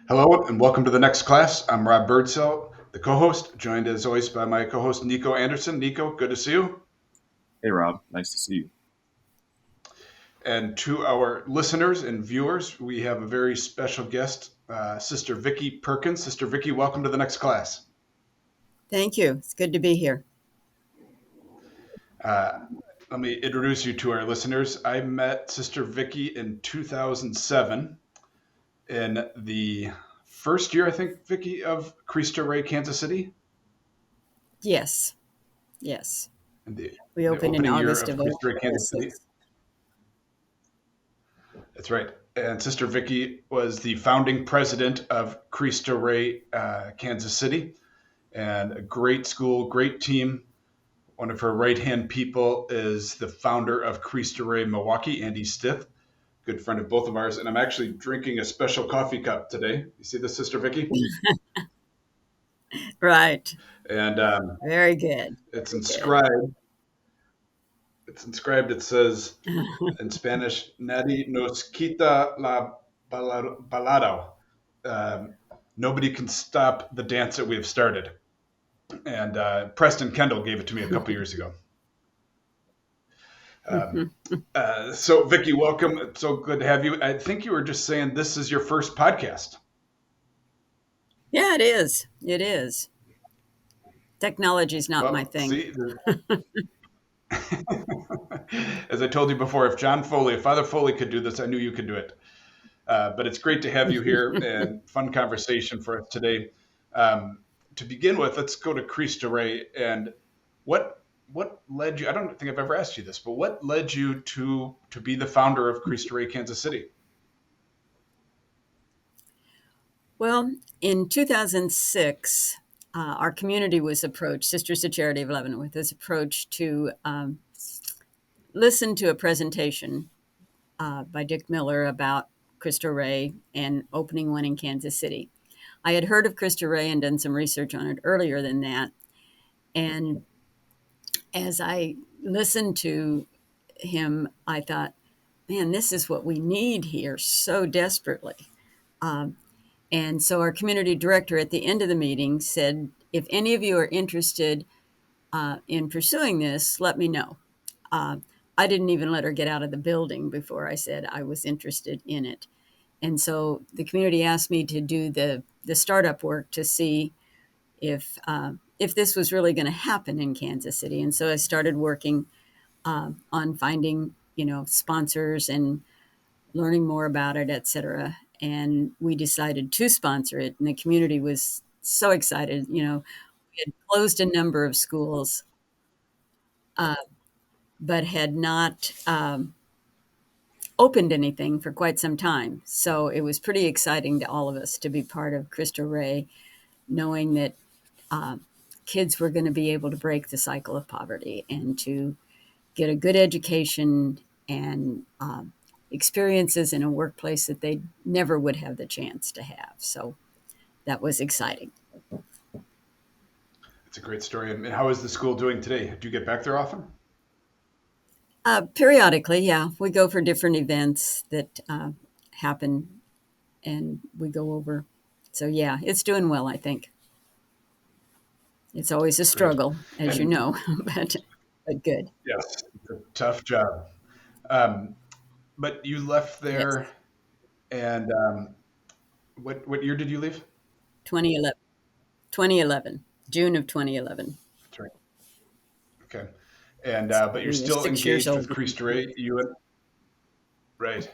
Hello and welcome to the next class. I'm Rob Birdsell, the co-host, joined as always by my co-host Niko Anderson. Niko, good to see you. Hey, Rob. Nice to see you. And to our listeners and viewers, we have a very special guest, Sister Vickie Perkins. Sister Vickie, welcome to the next class. Thank you. It's good to be here. Uh, Let me introduce you to our listeners. I met Sister Vickie in 2007 in the first year, I think, Vickie, of Cristo Rey, Kansas City. Yes. We opened in opening year August of of Cristo Rey, Kansas City. 2006. That's right. And Sister Vickie was the founding president of Cristo Rey, Kansas City, and a great school, great team. One of her right-hand people is the founder of Cristo Rey Milwaukee, Andy Stith, good friend of both of ours. And I'm actually drinking a special coffee cup today. You see this, Sister Vickie? Right. And Very good. it's inscribed. It says in Spanish, Nadie nos quita la balado. Nobody can stop the dance that we have started. And Preston Kendall gave it to me a couple years ago. So, Vickie, welcome. It's so good to have you. I think you were just saying this is your first podcast. Yeah, it is. It is. Technology is not my thing. See, as I told you before, if Father Foley could do this, I knew you could do it. But it's great to have you here and fun conversation for us today. To begin with, let's go to Cristo Rey. And what led you? I don't think I've ever asked you this, but what led you to be the founder of Cristo Rey, Kansas City? Well, in 2006, our community was approached, Sisters of Charity of Leavenworth was approached to listen to a presentation by Dick Miller about Cristo Rey and opening one in Kansas City. I had heard of Cristo Rey and done some research on it earlier than that. And as I listened to him, I thought, man, this is what we need here so desperately. And so our community director at the end of the meeting said, if any of you are interested in pursuing this, let me know. I didn't even let her get out of the building before I said I was interested in it. And so the community asked me to do the startup work to see if this was really going to happen in Kansas City. And so I started working on finding, sponsors and learning more about it, et cetera. And we decided to sponsor it. And the community was so excited. We had closed a number of schools, but had not opened anything for quite some time. So it was pretty exciting to all of us to be part of Cristo Rey, knowing that kids were going to be able to break the cycle of poverty and to get a good education and experiences in a workplace that they never would have the chance to have. So that was exciting. It's a great story. And how is the school doing today? Do you get back there often? Periodically, yeah. We go for different events that happen and we go over. So yeah, it's doing well, I think. It's always a struggle, as you know, but good. Yes, it's a tough job. But you left there, and what year did you leave? 2011, June of 2011. That's right. Okay, and but you're still engaged with Cristo Rey. Right.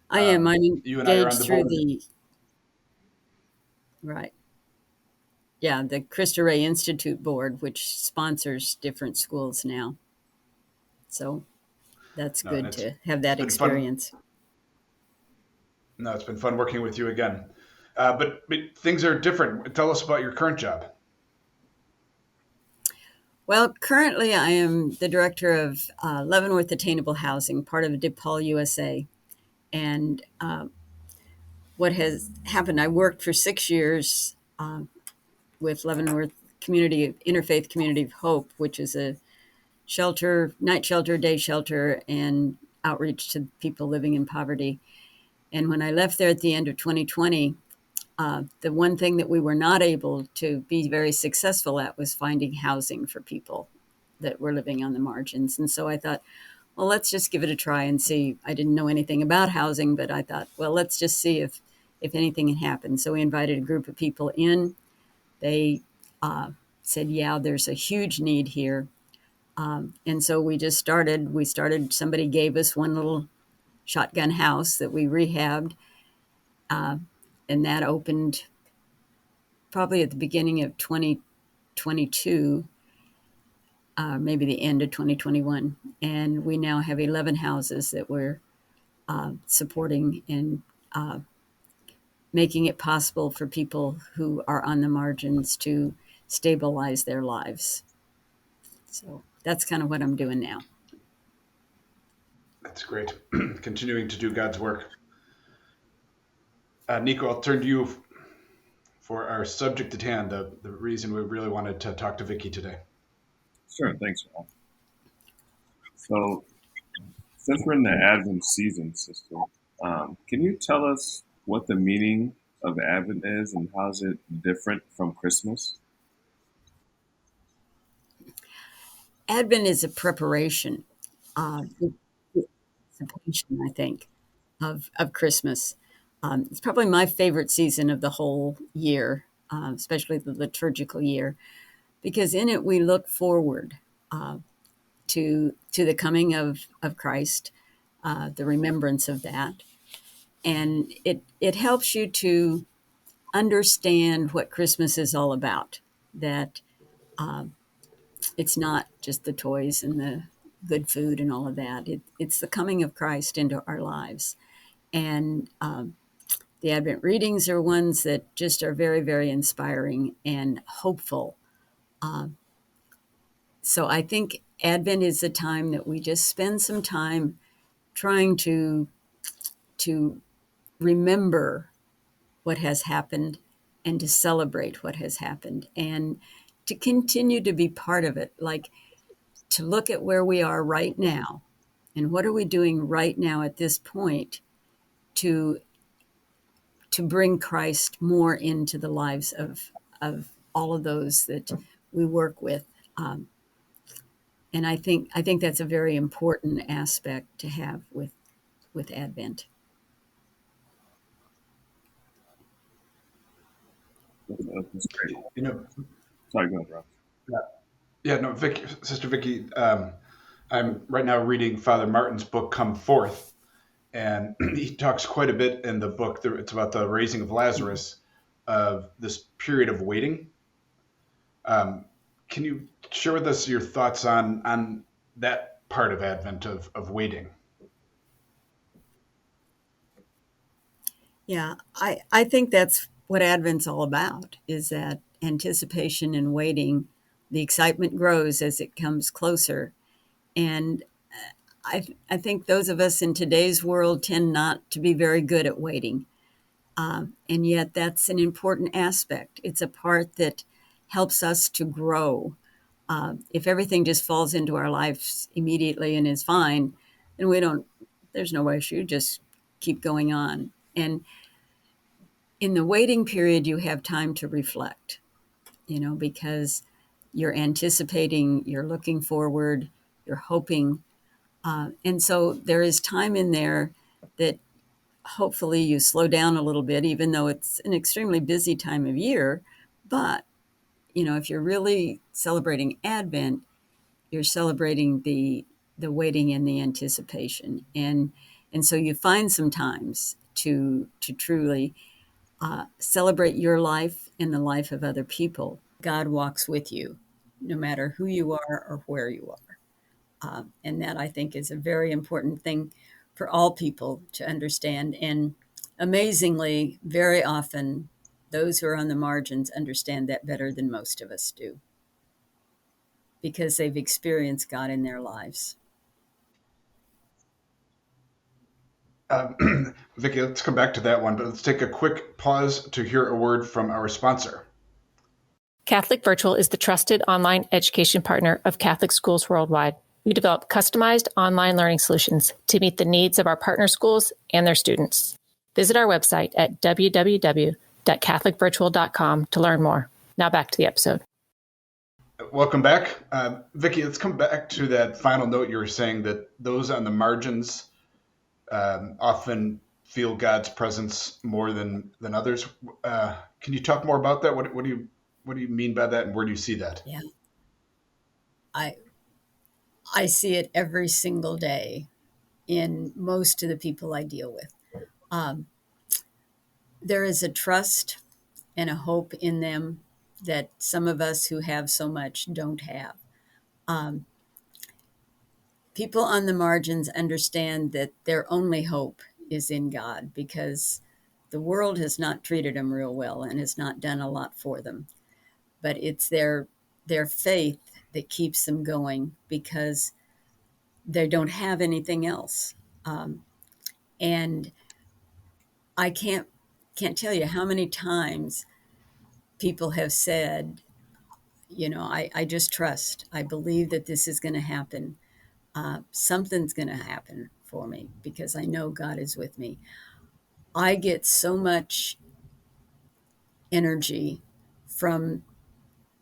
I am. I'm you and I are on engaged the through board. Right. Yeah, the Cristo Rey Institute board, which sponsors different schools now. So that's good to have that experience. No, it's been fun working with you again. But things are different. Tell us about your current job. Well, currently I am the director of Leavenworth Attainable Housing, part of DePaul USA. And what has happened, I worked for 6 years with Leavenworth Interfaith Community of Hope, which is a shelter, night shelter, day shelter, and outreach to people living in poverty. And when I left there at the end of 2020, The one thing that we were not able to be very successful at was finding housing for people that were living on the margins. And so I thought, well, let's just give it a try and see. I didn't know anything about housing, but I thought, well, let's just see if anything had happened. So we invited a group of people in. They said, yeah, there's a huge need here. And so we started, somebody gave us one little shotgun house that we rehabbed. And that opened probably at the beginning of 2022, maybe the end of 2021. And we now have 11 houses that we're supporting and making it possible for people who are on the margins to stabilize their lives. So that's kind of what I'm doing now. That's great. Continuing to do God's work. Niko, I'll turn to you for our subject at hand, the reason we really wanted to talk to Vickie today. Sure, thanks, Rob. So, since we're in the Advent season, sister, can you tell us what the meaning of Advent is and how is it different from Christmas? Advent is a preparation, anticipation, I think, of Christmas. It's probably my favorite season of the whole year, especially the liturgical year, because in it we look forward to the coming of Christ, the remembrance of that, and it helps you to understand what Christmas is all about. That it's not just the toys and the good food and all of that. It's the coming of Christ into our lives, and the Advent readings are ones that just are very, very inspiring and hopeful. So I think Advent is a time that we just spend some time trying to remember what has happened and to celebrate what has happened and to continue to be part of it, like to look at where we are right now and what are we doing right now at this point to bring Christ more into the lives of all of those that we work with. And I think that's a very important aspect to have with Advent. That's great. You know, Sorry, go ahead, Rob. yeah, no, Sister Vickie, I'm right now reading Father Martin's book, Come Forth, and he talks quite a bit in the book. It's about the raising of Lazarus, of this period of waiting. Can you share with us your thoughts on that part of Advent of waiting? Yeah, I think that's what Advent's all about, is that anticipation and waiting. The excitement grows as it comes closer. And I think those of us in today's world tend not to be very good at waiting. And yet that's an important aspect. It's a part that helps us to grow. If everything just falls into our lives immediately and is fine, then there's no issue, just keep going on. And in the waiting period, you have time to reflect, because you're anticipating, you're looking forward, you're hoping. And so there is time in there that hopefully you slow down a little bit, even though it's an extremely busy time of year. But, if you're really celebrating Advent, you're celebrating the waiting and the anticipation. And so you find some times to truly celebrate your life and the life of other people. God walks with you, no matter who you are or where you are. And that, I think, is a very important thing for all people to understand. And amazingly, very often, those who are on the margins understand that better than most of us do, because they've experienced God in their lives. Vickie, let's come back to that one, but let's take a quick pause to hear a word from our sponsor. Catholic Virtual is the trusted online education partner of Catholic schools worldwide. We develop customized online learning solutions to meet the needs of our partner schools and their students. Visit our website at www.cvcv.org www.catholicvirtual.com to learn more. Now back to the episode. Welcome back. Vickie, let's come back to that final note. You were saying that those on the margins often feel God's presence more than others. Can you talk more about that? What do you mean by that, and where do you see that? Yeah, I see it every single day in most of the people I deal with. There is a trust and a hope in them that some of us who have so much don't have. People on the margins understand that their only hope is in God, because the world has not treated them real well and has not done a lot for them. But it's their faith that keeps them going, because they don't have anything else. And I can't tell you how many times people have said, I just trust. I believe that this is going to happen. Something's going to happen for me because I know God is with me. I get so much energy from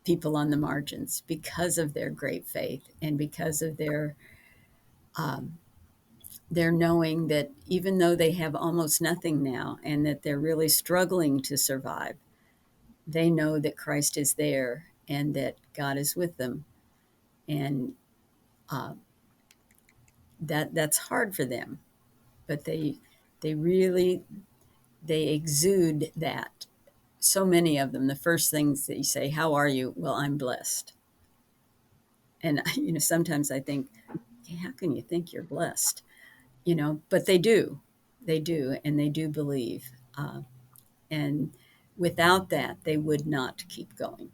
people on the margins because of their great faith and because of their knowing that even though they have almost nothing now and that they're really struggling to survive, they know that Christ is there and that God is with them. And that's hard for them, but they really exude that. So many of them, the first things that you say, "How are you?" "Well, I'm blessed." And sometimes I think, how can you think you're blessed? But they do, and they do believe. And without that, they would not keep going.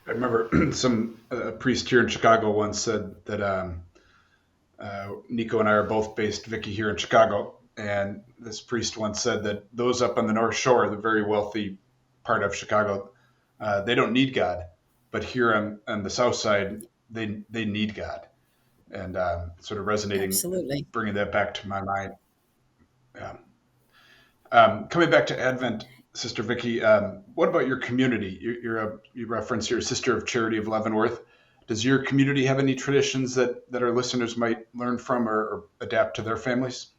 I remember some priest here in Chicago once said that Niko and I are both based, Vickie, here in Chicago. And this priest once said that those up on the North Shore, the very wealthy part of Chicago, they don't need God. But here on the South Side, they need God. And sort of resonating, Absolutely. bringing that back to my mind. Yeah. Coming back to Advent, Sister Vickie, what about your community? You reference your Sister of Charity of Leavenworth. Does your community have any traditions that our listeners might learn from or adapt to their families?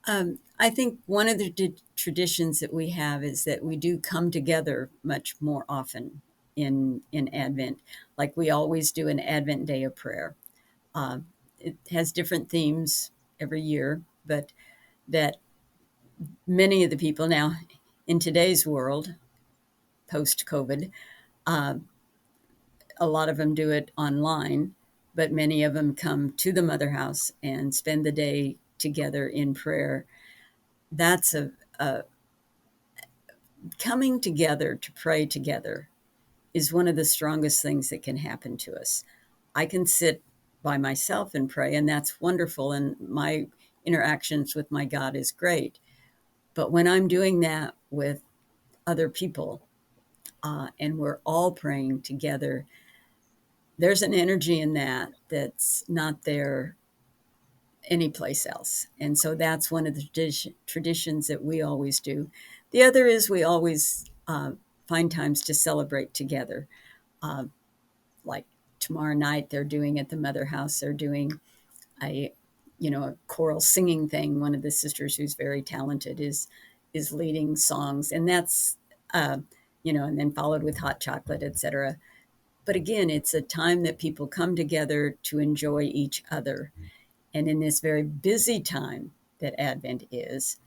I think one of the traditions that we have is that we do come together much more often in Advent. Like we always do an Advent day of prayer. It has different themes every year, but that many of the people now in today's world, post-COVID, a lot of them do it online, but many of them come to the Mother House and spend the day together in prayer. That's a coming together to pray together is one of the strongest things that can happen to us. I can sit by myself and pray, and that's wonderful, and my interactions with my God is great. But when I'm doing that with other people, and we're all praying together, there's an energy in that that's not there anyplace else. And so that's one of the traditions that we always do. The other is we always find times to celebrate together. Like tomorrow night, they're doing at the Mother House, they're doing a choral singing thing. One of the sisters who's very talented is leading songs, and that's and then followed with hot chocolate, etc. But again, it's a time that people come together to enjoy each other. And in this very busy time that Advent is,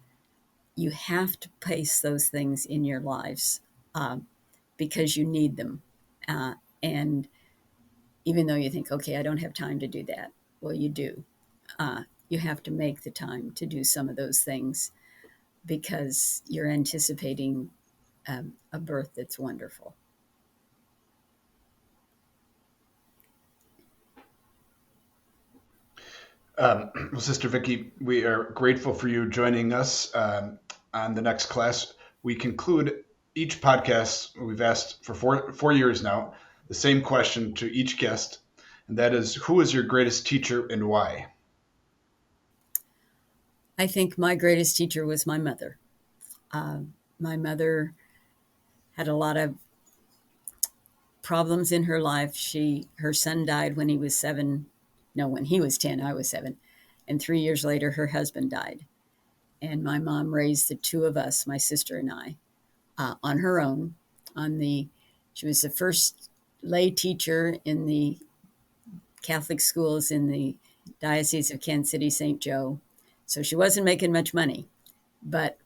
you have to place those things in your lives because you need them. And even though you think, okay, I don't have time to do that, well, you do. You have to make the time to do some of those things because you're anticipating a birth that's wonderful. Well, Sister Vickie, we are grateful for you joining us on the next class. We conclude each podcast, we've asked for four years now, the same question to each guest, and that is, who is your greatest teacher and why? I think my greatest teacher was my mother. My mother had a lot of problems in her life. Her son died when he was 7. No, when he was 10, I was 7. And 3 years later, her husband died. And my mom raised the two of us, my sister and I, on her own. She was the first lay teacher in the Catholic schools in the Diocese of Kansas City, St. Joe. So she wasn't making much money, but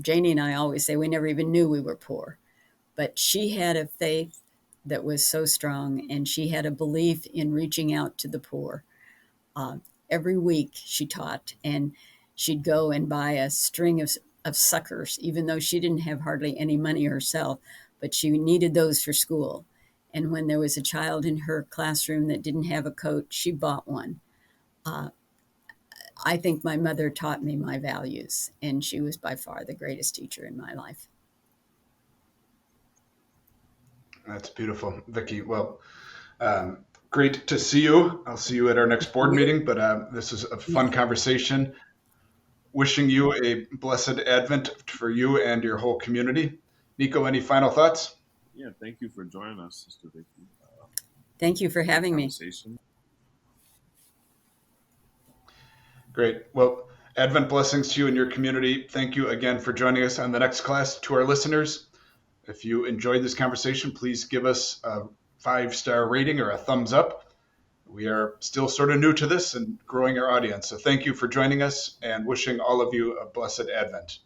Janie and I always say we never even knew we were poor. But she had a faith that was so strong, and she had a belief in reaching out to the poor. Every week she taught, and she'd go and buy a string of suckers, even though she didn't have hardly any money herself, but she needed those for school. And when there was a child in her classroom that didn't have a coat, she bought one. I think my mother taught me my values, and she was by far the greatest teacher in my life. That's beautiful, Vickie. Well, great to see you. I'll see you at our next board meeting, but this is a fun conversation. Wishing you a blessed Advent for you and your whole community. Niko, any final thoughts? Yeah, thank you for joining us, Sister Vickie. Thank you for having me. Great. Well, Advent blessings to you and your community. Thank you again for joining us on the next class. To our listeners, if you enjoyed this conversation, please give us a 5-star rating or a thumbs up. We are still sort of new to this and growing our audience. So thank you for joining us and wishing all of you a blessed Advent.